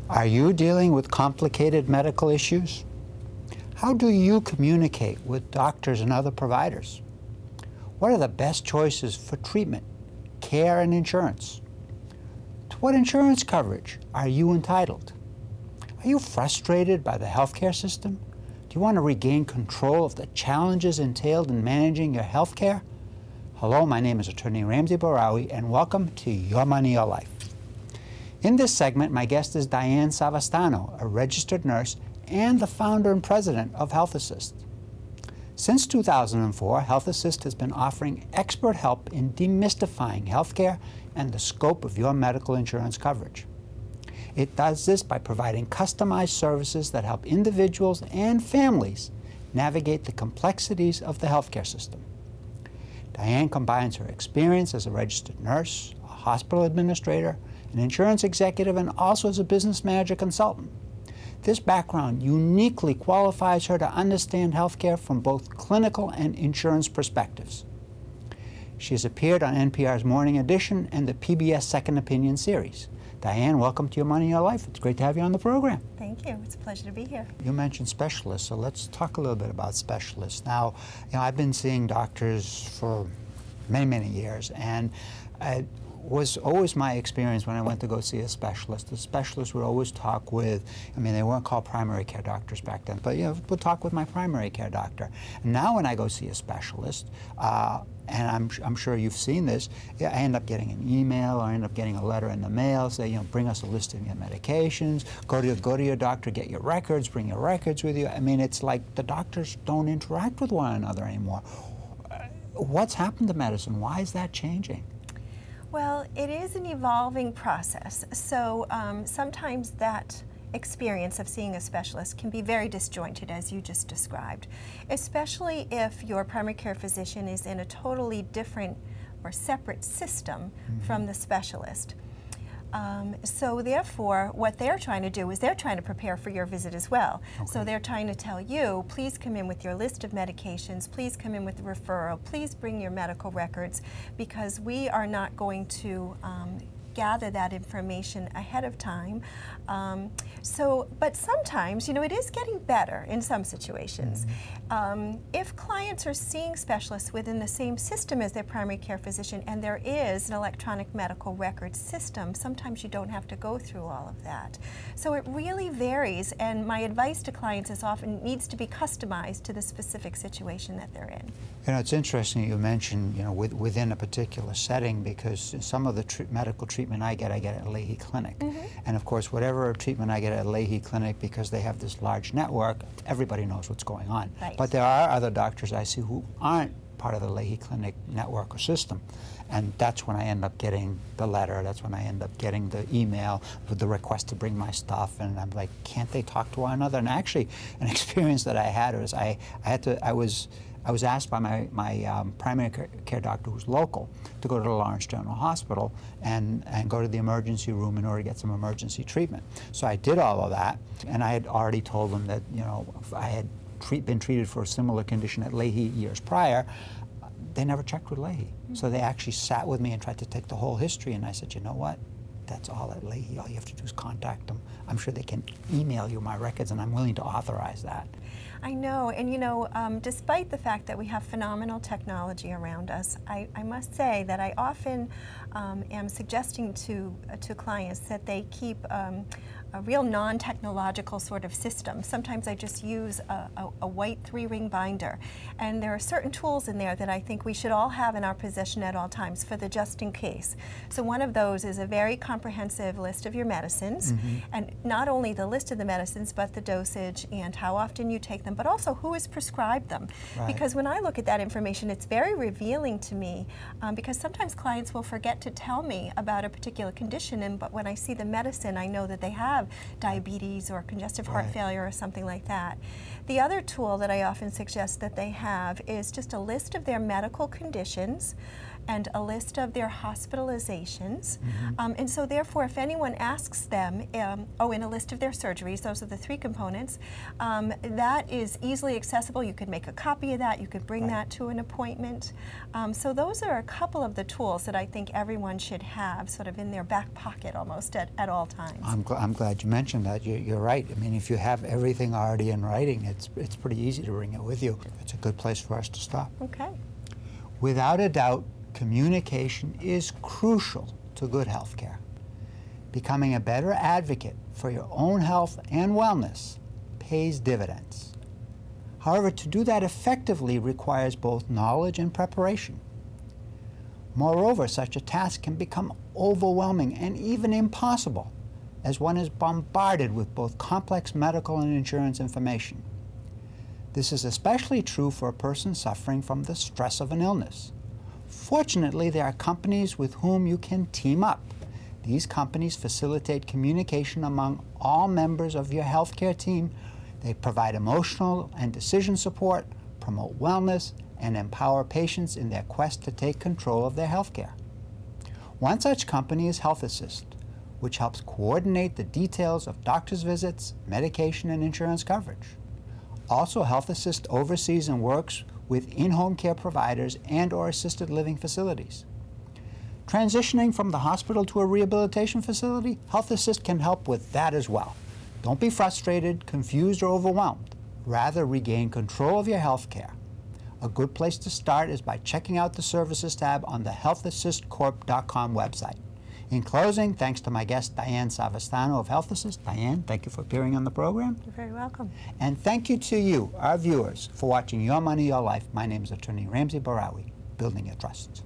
Are you dealing with complicated medical issues? How do you communicate with doctors and other providers? What are the best choices for treatment, care, and insurance? To what insurance coverage are you entitled? Are you frustrated by the healthcare system? Do you want to regain control of the challenges entailed in managing your healthcare? Hello, my name is Attorney Ramsey Bahrawy, and welcome to Your Money, Your Life. In this segment, my guest is Dianne Savastano, a registered nurse and the founder and president of Health Assist. Since 2004, Health Assist has been offering expert help in demystifying healthcare and the scope of your medical insurance coverage. It does this by providing customized services that help individuals and families navigate the complexities of the healthcare system. Dianne combines her experience as a registered nurse, a hospital administrator, an insurance executive, and also as a business manager consultant. This background uniquely qualifies her to understand healthcare from both clinical and insurance perspectives. She has appeared on NPR's Morning Edition and the PBS Second Opinion series. Dianne, welcome to Your Money, Your Life. It's great to have you on the program. Thank you. It's a pleasure to be here. You mentioned specialists, so let's talk a little bit about specialists. Now, I've been seeing doctors for many, many years, and it was always my experience when I went to go see a specialist. The specialist would always talk with, they weren't called primary care doctors back then, but would talk with my primary care doctor. And now when I go see a specialist, and I'm sure you've seen this, I end up getting an email or I end up getting a letter in the mail, say, bring us a list of your medications, go to your doctor, get your records, bring your records with you. It's like the doctors don't interact with one another anymore. What's happened to medicine? Why is that changing? Well, it is an evolving process. So sometimes that experience of seeing a specialist can be very disjointed, as you just described, especially if your primary care physician is in a totally different or separate system from the specialist. So therefore, what they're trying to do is they're trying to prepare for your visit as well. Okay. So they're trying to tell you, please come in with your list of medications, please come in with the referral, please bring your medical records, because we are not going to gather that information ahead of time. But sometimes, it is getting better in some situations. If clients are seeing specialists within the same system as their primary care physician, and there is an electronic medical record system, sometimes you don't have to go through all of that. So it really varies, and my advice to clients is often needs to be customized to the specific situation that they're in. It's interesting you mentioned, within a particular setting, because some of the medical treatment I get at Leahy Clinic. And of course, whatever treatment I get at Leahy Clinic, because they have this large network, everybody knows what's going on. Right. But there are other doctors I see who aren't part of the Leahy Clinic network or system. And that's when I end up getting the letter, that's when I end up getting the email with the request to bring my stuff, and I'm like, can't they talk to one another? And actually, an experience that I had was I was asked by my primary care doctor, who's local, to go to the Lawrence General Hospital and go to the emergency room in order to get some emergency treatment. So I did all of that, and I had already told them that I had been treated for a similar condition at Leahy years prior. They never checked with Leahy. So they actually sat with me and tried to take the whole history, and I said, you know what? That's all at Leahy. All you have to do is contact them. I'm sure they can email you my records, and I'm willing to authorize that. I know, and despite the fact that we have phenomenal technology around us, I must say that I often am suggesting to clients that they keep a real non-technological sort of system. Sometimes I just use a white 3-ring binder, and there are certain tools in there that I think we should all have in our possession at all times for the just in case. So one of those is a very comprehensive list of your medicines, and not only the list of the medicines, but the dosage and how often you take them, but also who has prescribed them. Right. Because when I look at that information, it's very revealing to me, because sometimes clients will forget to tell me about a particular condition, but when I see the medicine, I know that they have diabetes or congestive heart failure or something like that. The other tool that I often suggest that they have is just a list of their medical conditions and a list of their hospitalizations. And so therefore, if anyone asks them, and a list of their surgeries, those are the 3 components, that is easily accessible. You could make a copy of that. You could bring that to an appointment. So those are a couple of the tools that I think everyone should have sort of in their back pocket almost at all times. I'm glad you mentioned that. You're right. I mean, if you have everything already in writing, it's pretty easy to bring it with you. It's a good place for us to stop. Okay. Without a doubt, communication is crucial to good health care. Becoming a better advocate for your own health and wellness pays dividends. However, to do that effectively requires both knowledge and preparation. Moreover, such a task can become overwhelming and even impossible, as one is bombarded with both complex medical and insurance information. This is especially true for a person suffering from the stress of an illness. Fortunately, there are companies with whom you can team up. These companies facilitate communication among all members of your healthcare team. They provide emotional and decision support, promote wellness, and empower patients in their quest to take control of their healthcare. One such company is Health Assist, which helps coordinate the details of doctor's visits, medication, and insurance coverage. Also, Health Assist oversees and works with in-home care providers and/or assisted living facilities. Transitioning from the hospital to a rehabilitation facility, Health Assist can help with that as well. Don't be frustrated, confused, or overwhelmed. Rather, regain control of your health care. A good place to start is by checking out the Services tab on the healthassistcorp.com website. In closing, thanks to my guest, Dianne Savastano of Health Assist. Dianne, thank you for appearing on the program. You're very welcome. And thank you to you, our viewers, for watching Your Money, Your Life. My name is Attorney Ramsey Bahrawy, Building Your Trust.